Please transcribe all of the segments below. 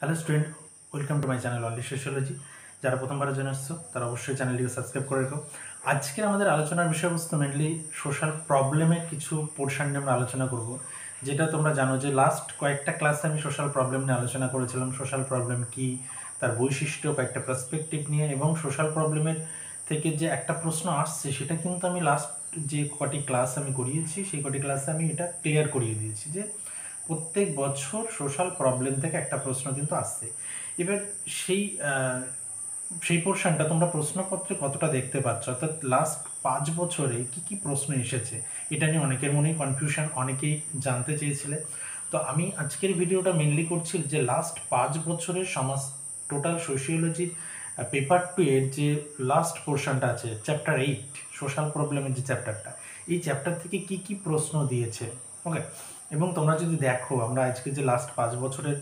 Hello student, welcome to my channel only sociology. যারা প্রথমবারের জন্য এসছো তারা অবশ্যই চ্যানেলটিকে সাবস্ক্রাইব করে রেখো। আজকে আমাদের আলোচনার বিষয়বস্তু মেনলি সোশ্যাল প্রবলেমের কিছু পোর্শন নিয়ে আমরা আলোচনা করব। যেটা তোমরা জানো যে লাস্ট কয়েকটা ক্লাসে আমি সোশ্যাল প্রবলেম নিয়ে আলোচনা করেছিলাম। সোশ্যাল প্রবলেম কি, তার বৈশিষ্ট্য, কয়েকটা পার্সপেক্টিভ নিয়ে, এবং সোশ্যাল প্রবলেমের থেকে যে একটা প্রশ্ন আসছে সেটা কিন্তু আমি লাস্ট যে কটি ক্লাস আমি করিয়েছি সেই কটি ক্লাসে আমি এটা ক্লিয়ার করিয়ে দিয়েছি যে প্রত্যেক বছর সোশ্যাল প্রবলেম থেকে একটা প্রশ্ন কিন্তু আসছে। এবার সেই সেই পোর্শনটা তোমরা প্রশ্নপত্রে কতটা দেখতে পাচ্ছ, অর্থাৎ লাস্ট 5 বছরে কি কি প্রশ্ন এসেছে, এটা নিয়ে অনেকের মনেই কনফিউশন, অনেকেই জানতে চেয়েছিলে। তো আমি আজকের ভিডিওটা মেনলি করছি যে লাস্ট 5 বছরের সমাজ টোটাল সোশিওলজির পেপার 2 এর যে লাস্ট পোর্শনটা আছে, চ্যাপ্টার 8 সোশ্যাল প্রবলেমের যে চ্যাপ্টারটা, এই চ্যাপ্টার থেকে কি কি প্রশ্ন দিয়েছে। ওকে, এবং তোমরা যদি দেখো আমরা আজকে যে লাস্ট 5 বছরের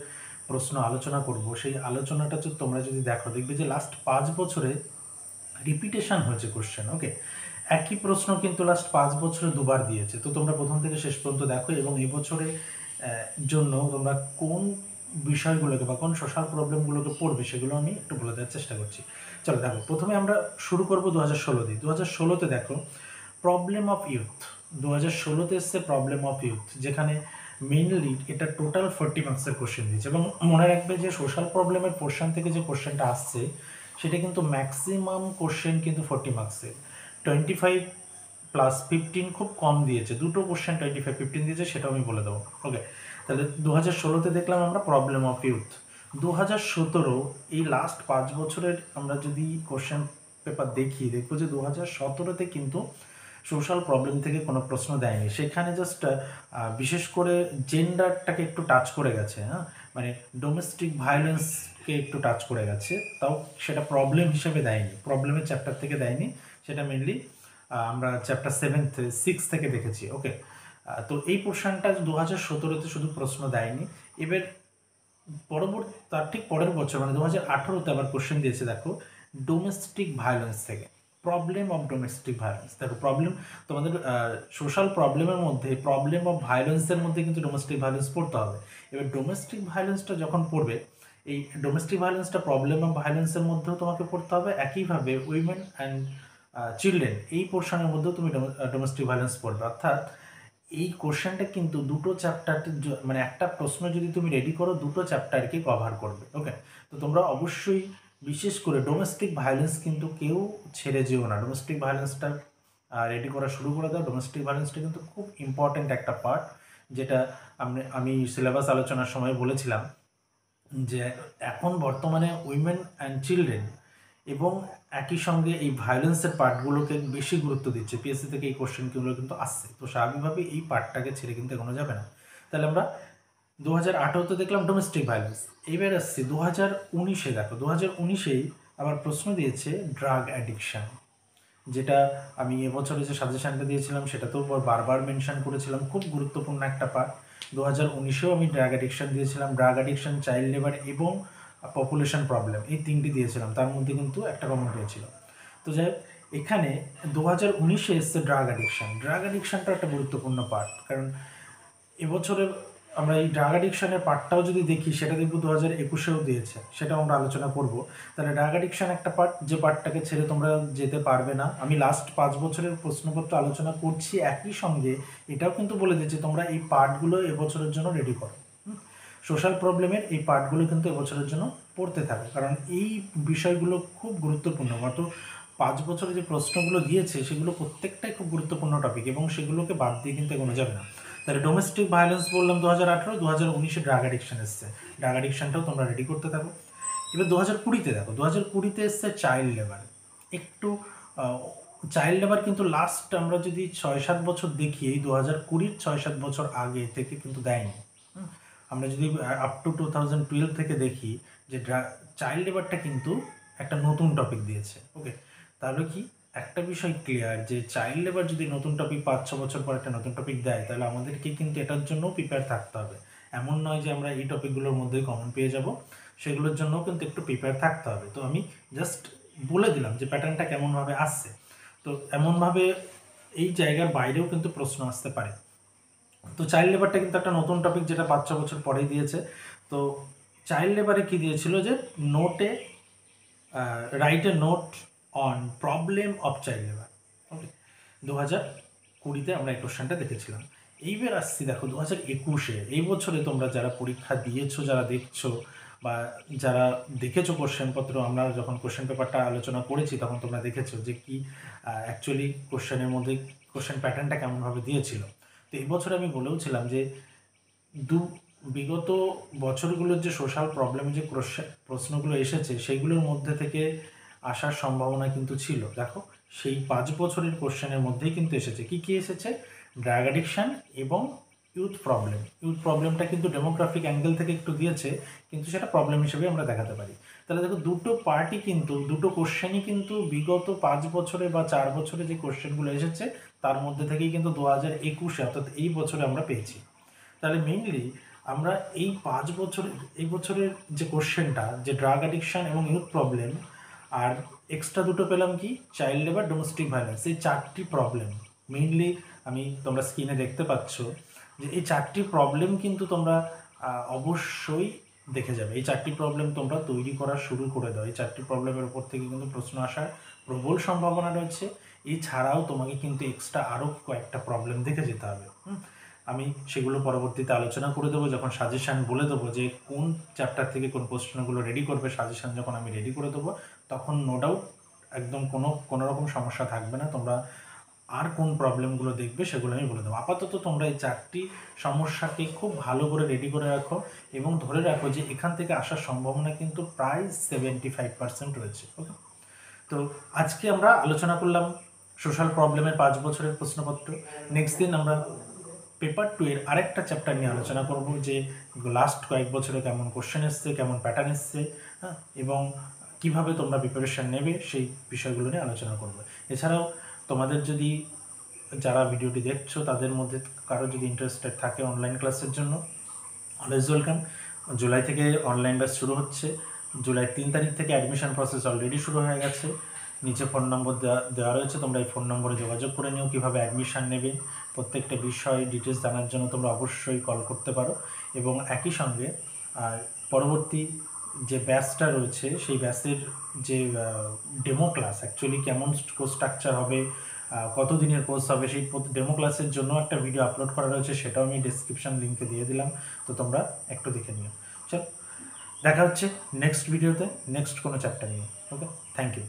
প্রশ্ন আলোচনা করব, সেই আলোচনাটা যদি তোমরা যদি দেখো দেখবে যে লাস্ট 5 বছরে রিপিটেশন হয়েছে কোশ্চেন। ওকে, একই প্রশ্ন কিন্তু লাস্ট 5 বছরে দুবার দিয়েছে। তো তোমরা প্রথম থেকে শেষ পর্যন্ত দেখো, এবং এই বছরে জন্য তোমরা কোন বিষয়গুলোকে বা কোন সোশ্যাল প্রবলেমগুলোকে পড়বে সেগুলো আমি একটু বলে দেওয়ার চেষ্টা করছি। চলো দেখো, প্রথমে আমরা শুরু করবো 2016 দিয়ে। 2016তে দেখো প্রবলেম অফ ইউথ, 2016তে এসছে প্রবলেম অফ ইউথ, যেখানে মেইনলি এটা টোটাল 40 মার্কসের কোশ্চেন দিয়েছে। এবং মনে রাখবে যে সোশ্যাল প্রবলেমের পোর্শন থেকে যে কোশ্চেনটা আসছে সেটা কিন্তু ম্যাক্সিমাম কোশ্চেন কিন্তু 40 মার্কসের। 25 প্লাস 15 খুব কম দিয়েছে, দুটো কোশ্চেন 25-15 দিয়েছে, সেটাও আমি বলে দেবো। ওকে, তাহলে 2016তে দেখলাম আমরা প্রবলেম অফ ইউথ। 2017 এই লাস্ট 5 বছরের আমরা যদি কোশ্চেন পেপার দেখি, দেখবো যে 2017তে কিন্তু সোশ্যাল প্রবলেম থেকে কোনো প্রশ্ন দেয়নি। সেখানে জাস্ট বিশেষ করে জেন্ডারটাকে একটু টাচ করে গেছে, হ্যাঁ, মানে ডোমেস্টিক ভায়োলেন্সকে একটু টাচ করে গেছে, তাও সেটা প্রবলেম হিসেবে দেয়নি, প্রবলেমের চ্যাপ্টার থেকে দেয়নি, সেটা মেনলি আমরা চ্যাপ্টার 6 থেকে দেখেছি। ওকে, তো এই পোর্শনটা 2017তে শুধু প্রশ্ন দেয়নি। এবার পরবর্তী তার ঠিক পরের বছর মানে 2018তে আবার কোশ্চেন দিয়েছে, দেখো ডোমেস্টিক ভায়োলেন্স থেকে, প্রবলেম অফ ডোমেস্টিক ভায়োলেন্স। দেখো প্রবলেম তোমাদের সোশ্যাল প্রবলেমের মধ্যে প্রবলেম অফ ভায়োলেন্সের মধ্যে কিন্তু ডোমেস্টিক ভায়োলেন্স পড়তে হবে। এবার ডোমেস্টিক ভায়োলেন্সটা যখন পড়বে, এই ডোমেস্টিক ভায়োলেন্সটা প্রবলেম অফ ভায়োলেন্সের মধ্যেও তোমাকে পড়তে হবে, একইভাবে উইমেন অ্যান্ড চিলড্রেন এই পোর্শনের মধ্যেও তুমি ডোমেস্টিক ভায়োলেন্স পড়বে। অর্থাৎ এই কোশ্চেনটা কিন্তু দুটো চ্যাপ্টার, মানে একটা প্রশ্ন যদি তুমি রেডি করো দুটো চ্যাপ্টারকে কভার করবে। ওকে, তো তোমরা অবশ্যই বিশেষ করে ডোমেস্টিক ভায়োলেন্স কিন্তু কেউ ছেড়ে যেও না, ডোমেস্টিক ভায়োলেন্সটা রেডি করা শুরু করে দাও। ডোমেস্টিক ভায়োলেন্সটা কিন্তু খুব ইম্পর্ট্যান্ট একটা পার্ট, যেটা আমি সিলেবাস আলোচনার সময় বলেছিলাম যে এখন বর্তমানে উইমেন অ্যান্ড চিলড্রেন এবং একই সঙ্গে এই ভায়োলেন্সের পার্টগুলোকে বেশি গুরুত্ব দিচ্ছে। পিএসসি থেকে এই কোশ্চেনগুলো কিন্তু আসছে, তো স্বাভাবিকভাবে এই পার্টটাকে ছেড়ে কিন্তু এগোনো যাবে না। তাহলে আমরা 2018তে দেখলাম ডোমেস্টিক ভায়োলেন্স। এবার আসছি 2019-এ। দেখো 2019-এই আবার প্রশ্ন দিয়েছে ড্রাগ অ্যাডিকশান, যেটা আমি এবছরে যে সাজেশনটা দিয়েছিলাম সেটাতেও বারবার মেনশন করেছিলাম, খুব গুরুত্বপূর্ণ একটা পার্ট। 2019-এও আমি ড্রাগ অ্যাডিকশান দিয়েছিলাম, ড্রাগ অ্যাডিকশান, চাইল্ড লেবার এবং পপুলেশন প্রবলেম, এই তিনটি দিয়েছিলাম, তার মধ্যে কিন্তু একটা কমন পেয়েছিল। তো যাই হোক, এখানে 2019-এ এসছে ড্রাগ অ্যাডিকশান। ড্রাগ অ্যাডিকশানটা একটা গুরুত্বপূর্ণ পার্ট, কারণ এবছরে আমরা এই ড্রাগ অ্যাডিকশানের পার্টটাও যদি দেখি সেটা দেখব 2021-এও দিয়েছে, সেটাও আমরা আলোচনা করব। তাহলে ড্রাগ অ্যাডিকশান একটা পার্ট, যে পার্টটাকে ছেড়ে তোমরা যেতে পারবে না। আমি লাস্ট 5 বছরের প্রশ্নপত্র আলোচনা করছি, একই সঙ্গে এটাও কিন্তু বলে দিচ্ছি তোমরা এই পার্টগুলো এবছরের জন্য রেডি করো। সোশ্যাল প্রবলেমের এই পার্টগুলো কিন্তু এবছরের জন্য পড়তে থাকে, কারণ এই বিষয়গুলো খুব গুরুত্বপূর্ণ। গত 5 বছরে যে প্রশ্নগুলো দিয়েছে সেগুলো প্রত্যেকটাই খুব গুরুত্বপূর্ণ টপিক, এবং সেগুলোকে বাদ দিয়ে কিন্তু এগোনো যাবে না। তাহলে ডোমেস্টিক ভায়োলেন্স বললাম 2018, 2019-এ ড্রাগ অ্যাডিকশান এসছে, ড্রাগ অ্যাডিকশানটাও তোমরা রেডি করতে থাকো। এবার 2020-তে দেখো, 2020-তে এসছে চাইল্ড লেবার। একটু চাইল্ড লেবার কিন্তু লাস্ট আমরা যদি 6-7 বছর দেখি, এই 2020-র 6-7 বছর আগে থেকে কিন্তু দেয়নি। আমরা যদি আপ টু 2012 থেকে দেখি যে চাইল্ড লেবারটা কিন্তু একটা নতুন টপিক দিয়েছে। ওকে, তাহলে কি একটা বিষয় ক্লিয়ার, যে চাইল্ড লেবার যদি নতুন টপিক 5-6 বছর পর একটা নতুন টপিক দেয়, তাহলে আমাদেরকে কিন্তু এটার জন্য প্রিপেয়ার থাকতে হবে। এমন নয় যে আমরা এই টপিকগুলোর মধ্যেই কমন পেয়ে যাব, সেগুলোর জন্যও কিন্তু একটু প্রিপেয়ার থাকতে হবে। তো আমি জাস্ট বলে দিলাম যে প্যাটার্নটা কেমনভাবে আসছে। তো এমনভাবে এই জায়গার বাইরেও কিন্তু প্রশ্ন আসতে পারে। তো চাইল্ড লেবারটা কিন্তু একটা নতুন টপিক, যেটা 5-6 বছর পরেই দিয়েছে। তো চাইল্ড লেবারে কী দিয়েছিল যে নোটে write a note on problem of child labour. Okay, 2020-তে আমরা এই কোশ্চেনটা দেখেছিলাম। এইবার আসছি দেখো 2021-এ, এই বছরে তোমরা যারা পরীক্ষা দিয়েছো, যারা দেখছো বা যারা দেখেছো কোশ্চেনপত্র, আমরা যখন কোশ্চেন পেপারটা আলোচনা করেছি তখন তোমরা দেখেছো যে কি অ্যাকচুয়ালি কোশ্চেনের মধ্যে কোশ্চেন প্যাটার্নটা কেমনভাবে দিয়েছিল। তো এই বছরে আমি বলেওছিলাম যে বিগত বছরগুলোর যে সোশ্যাল প্রবলেমে যে প্রশ্নগুলো এসেছে সেইগুলোর মধ্যে থেকে আসার সম্ভাবনা কিন্তু ছিল। দেখো সেই 5 বছরের কোশ্চেনের মধ্যেই কিন্তু এসেছে। কি কি এসেছে? ড্রাগ অ্যাডিকশান এবং ইউথ প্রবলেম। ইউথ প্রবলেমটা কিন্তু ডেমোগ্রাফিক অ্যাঙ্গেল থেকে একটু দিয়েছে, কিন্তু সেটা প্রবলেম হিসেবে আমরা দেখাতে পারি। তাহলে দেখো দুটো পার্টি কিন্তু, দুটো কোশ্চেনই কিন্তু বিগত 5 বছরে বা 4 বছরে যে কোশ্চেনগুলো এসেছে তার মধ্যে থেকেই কিন্তু 2021-এ অর্থাৎ এই বছরে আমরা পেয়েছি। তাহলে মেইনলি আমরা এই 5 বছরের, এই বছরের যে কোশ্চেনটা, যে ড্রাগ অ্যাডিকশান এবং ইউথ প্রবলেম, আর এক্সট্রা দুটো পেলাম কি, চাইল্ড লেবার, ডোমেস্টিক ভায়োলেন্স, এই 4টি প্রবলেম মেইনলি তোমরা স্ক্রিনে দেখতে পাচ্ছ যে এই 4টি প্রবলেম কিন্তু তোমরা অবশ্যই দেখে যাবে। এই 4টি প্রবলেম তোমরা তৈরি করা শুরু করে দাও। এই 4টি প্রবলেমের উপর থেকে কিন্তু প্রশ্ন আসার প্রবল সম্ভাবনা রয়েছে। এছাড়াও তোমাকে কিন্তু এক্সট্রা আরও কয়েকটা প্রবলেম দেখে যেতে হবে। আমি সেগুলো পরবর্তীতে আলোচনা করে দেবো, যখন সাজেশান বলে দেবো যে কোন চ্যাপ্টার থেকে কোন প্রশ্নগুলো রেডি করবে। সাজেশান যখন আমি রেডি করে দেবো তখন নো ডাউট একদম কোনো রকম সমস্যা থাকবে না। তোমরা আর কোন প্রবলেমগুলো দেখবে সেগুলো আমি বলে দেবো। আপাতত তোমরা এই 4টি সমস্যাকে খুব ভালো করে রেডি করে রাখো এবং ধরে রাখো যে এখান থেকে আসার সম্ভাবনা কিন্তু প্রায় 75% রয়েছে। ওকে, তো আজকে আমরা আলোচনা করলাম সোশ্যাল প্রবলেমের 5 বছরের প্রশ্নপত্র। নেক্সট দিন আমরা পেপার 2 এর আরেকটা চ্যাপ্টার নিয়ে আলোচনা করব, যে লাস্ট কয়েক বছরে কেমন কোশ্চেন এসছে, কেমন প্যাটার্ন এসছে, হ্যাঁ, এবং কিভাবে তোমরা প্রিপারেশান নেবে সেই বিষয়গুলো নিয়ে আলোচনা করবে। এছাড়াও তোমাদের যদি, যারা ভিডিওটি দেখছো তাদের মধ্যে কারো যদি ইন্টারেস্টেড থাকে অনলাইন ক্লাসের জন্য, অলওয়েজ ওয়েলকাম। জুলাই থেকে অনলাইন ব্যাচ শুরু হচ্ছে। জুলাই 3 তারিখ থেকে অ্যাডমিশন প্রসেস অলরেডি শুরু হয়ে গেছে। নিচে ফোন নম্বর দেওয়া রয়েছে, তোমরা এই ফোন নম্বরে যোগাযোগ করে নিও। কীভাবে অ্যাডমিশান নেবে, প্রত্যেকটা বিষয় ডিটেলস জানার জন্য তোমরা অবশ্যই কল করতে পারো। এবং একই সঙ্গে পরবর্তী যে ব্যাচটা রয়েছে সেই ব্যাচের যে ডেমো ক্লাস, অ্যাকচুয়ালি কেমন কোর্স স্ট্রাকচার হবে, কত দিনের কোর্স হবে, সেই ডেমো ক্লাসের জন্য একটা ভিডিও আপলোড করা রয়েছে, সেটাও আমি ডিসক্রিপশান লিঙ্কে দিয়ে দিলাম, তো তোমরা একটু দেখে নিও। চল, দেখা হচ্ছে নেক্সট ভিডিওতে নেক্সট কোনো চ্যাপ্টার নিয়ে। ওকে, থ্যাংক ইউ।